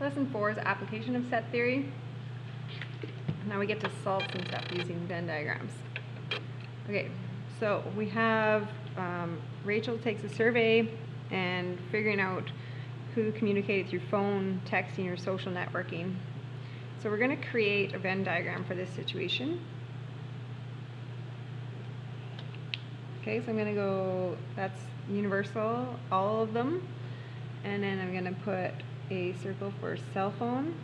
Lesson 4 is application of set theory. Now we get to solve some stuff using Venn diagrams. Okay, so we have Rachel takes a survey and figuring out who communicated through phone, texting, or social networking. So we're going to create a Venn diagram for this situation. Okay, so I'm going to go, that's universal, all of them. And then I'm going to put a circle for cell phone,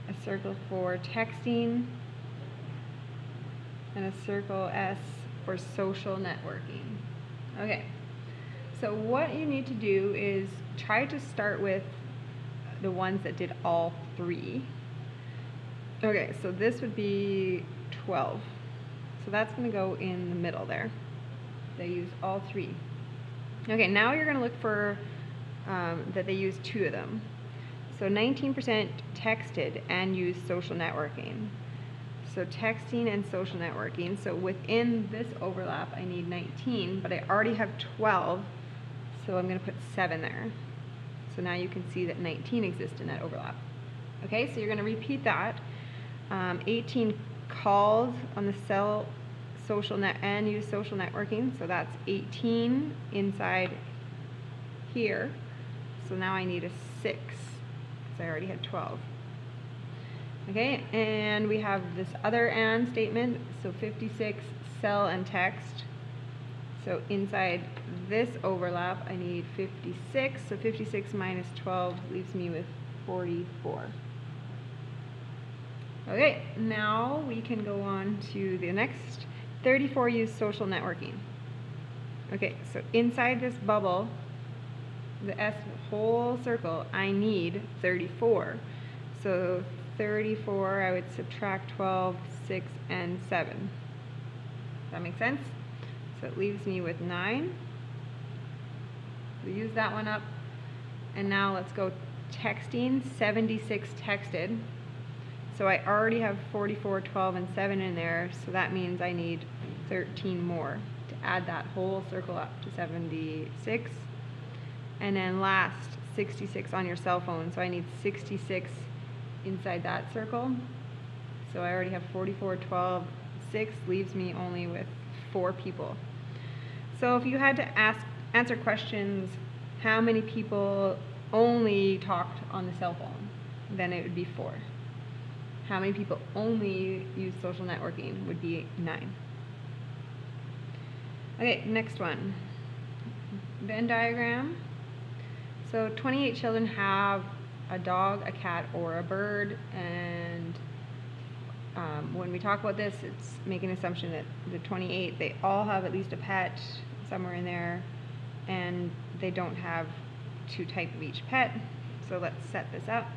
a circle for texting, and a circle S for social networking. Okay, so what you need to do is try to start with the ones that did all three. Okay, so this would be 12. So that's going to go in the middle there. They use all three. Okay, now you're going to look for that they use two of them. So 19% texted and used social networking. So texting and social networking. So within this overlap, I need 19, but I already have 12, so I'm going to put 7 there. So now you can see that 19 exists in that overlap. Okay, so you're going to repeat that. 18 calls on the social net and use social networking, so that's 18 inside here. So now I need a 6 because I already had 12. Okay, and we have this other and statement, so 56 cell and text. So inside this overlap I need 56, so 56 minus 12 leaves me with 44. Okay, now we can go on to the next. 34 use social networking. Okay, so inside this bubble, the S whole circle, I need 34. So 34, I would subtract 12, 6, and 7. Does that make sense? So it leaves me with 9. We use that one up. And now let's go texting. 76 texted. So I already have 44, 12, and 7 in there, so that means I need 13 more to add that whole circle up to 76. And then last, 66 on your cell phone, so I need 66 inside that circle. So I already have 44, 12, 6, leaves me only with 4 people. So if you had to answer questions, how many people only talked on the cell phone, then it would be 4. How many people only use social networking would be 9. Okay, next one. Venn diagram. So 28 children have a dog, a cat, or a bird, and when we talk about this, it's making an assumption that the 28, they all have at least a pet somewhere in there, and they don't have 2 types of each pet. So let's set this up.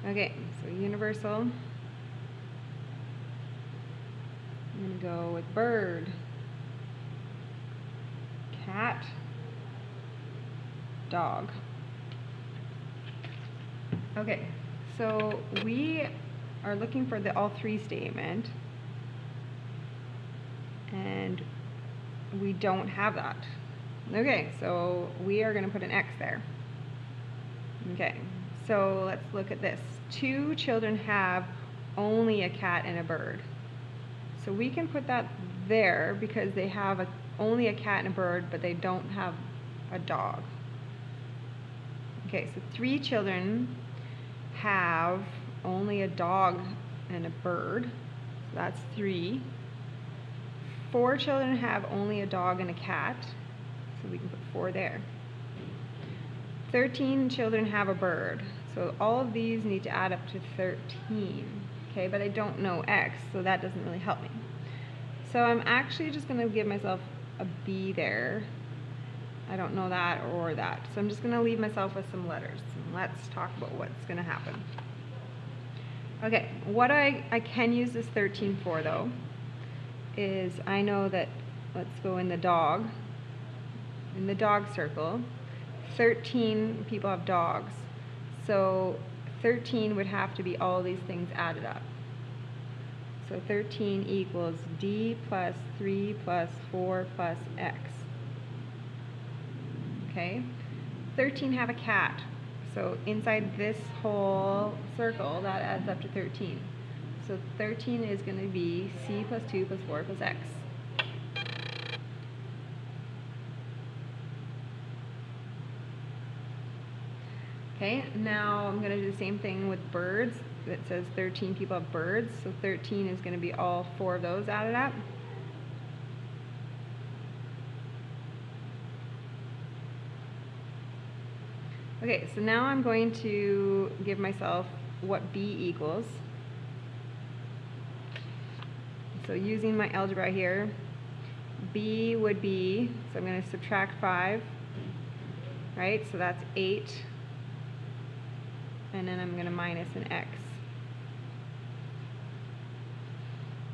Okay, so universal. I'm going to go with bird, cat, dog. Okay, so we are looking for the all three statement, and we don't have that. Okay, so we are going to put an X there. Okay, so let's look at this. 2 children have only a cat and a bird. So we can put that there because they have only a cat and a bird, but they don't have a dog. Okay, so 3 children have only a dog and a bird. So that's 3. 4 children have only a dog and a cat. So we can put 4 there. 13 children have a bird. So all of these need to add up to 13. Okay, but I don't know X, so that doesn't really help me. So I'm actually just going to give myself a B there. I don't know that or that. So I'm just going to leave myself with some letters. And let's talk about what's going to happen. Okay, what I can use this 13 for, though, is I know that, let's go in the dog circle. 13 people have dogs. So 13 would have to be all these things added up. So 13 equals D plus 3 plus 4 plus X. Okay? 13 have a cat. So inside this whole circle, that adds up to 13. So 13 is going to be C plus 2 plus 4 plus X. Okay, now I'm going to do the same thing with birds. It says 13 people have birds, so 13 is going to be all 4 of those added up. Okay, so now I'm going to give myself what B equals. So using my algebra here, B would be, so I'm going to subtract 5, right? So that's 8. And then I'm going to minus an X.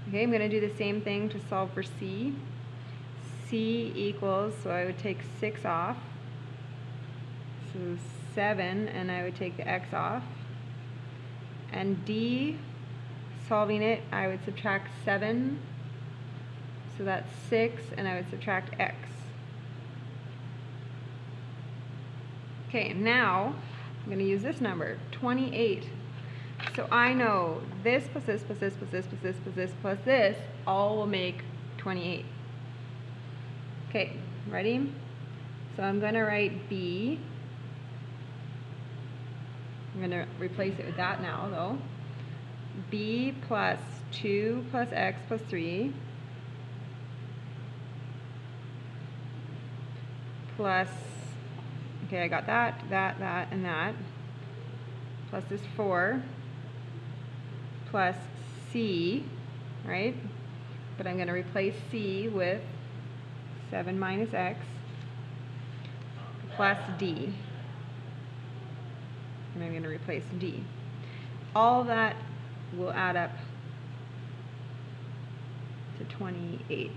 Okay, I'm going to do the same thing to solve for C. C equals, so I would take 6 off. So 7, and I would take the X off. And D, solving it, I would subtract 7. So that's 6, and I would subtract X. Okay, now I'm going to use this number, 28. So I know this plus this plus this plus this plus this plus this plus this all will make 28. Okay, ready? So I'm going to write B. I'm going to replace it with that now, though. B plus 2 plus X plus 3 plus, okay, I got that, and that, plus this 4, plus C, right? But I'm going to replace C with 7 minus X plus D. And I'm going to replace D. All that will add up to 28.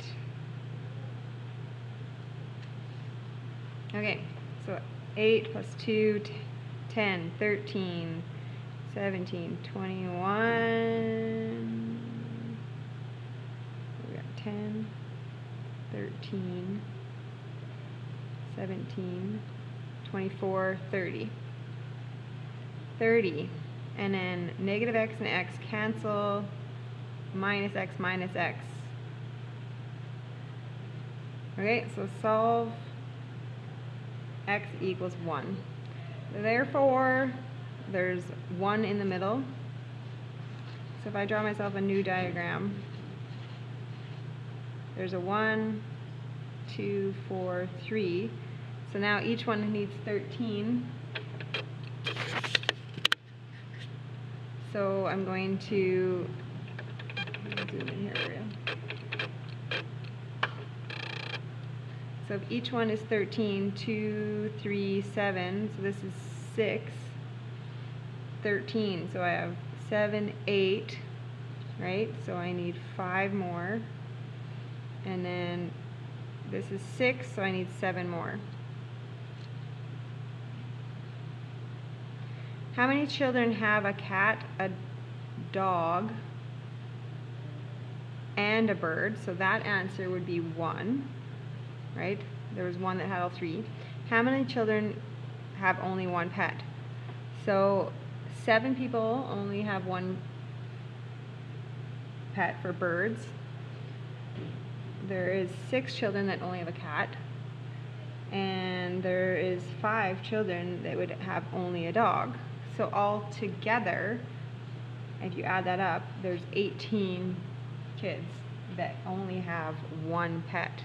Okay, so 8 plus 2, 10, 13, 17, 21. We got 10, 13, 17, 24, 30. 30. And then negative X and X cancel, minus X minus X. Okay, so solve X equals 1. Therefore, there's 1 in the middle. So if I draw myself a new diagram, there's a 1, 2, 4, 3. So now each one needs 13. So I'm going to zoom in here for you. So if each one is 13, 2, 3, 7, so this is 6, 13. So I have 7, 8, right? So I need 5 more. And then this is 6, so I need 7 more. How many children have a cat, a dog, and a bird? So that answer would be 1, right? There was 1 that had all 3. How many children have only 1 pet? So 7 people only have 1 pet for birds. There is 6 children that only have a cat. And there is 5 children that would have only a dog. So all together, if you add that up, there's 18 kids that only have 1 pet.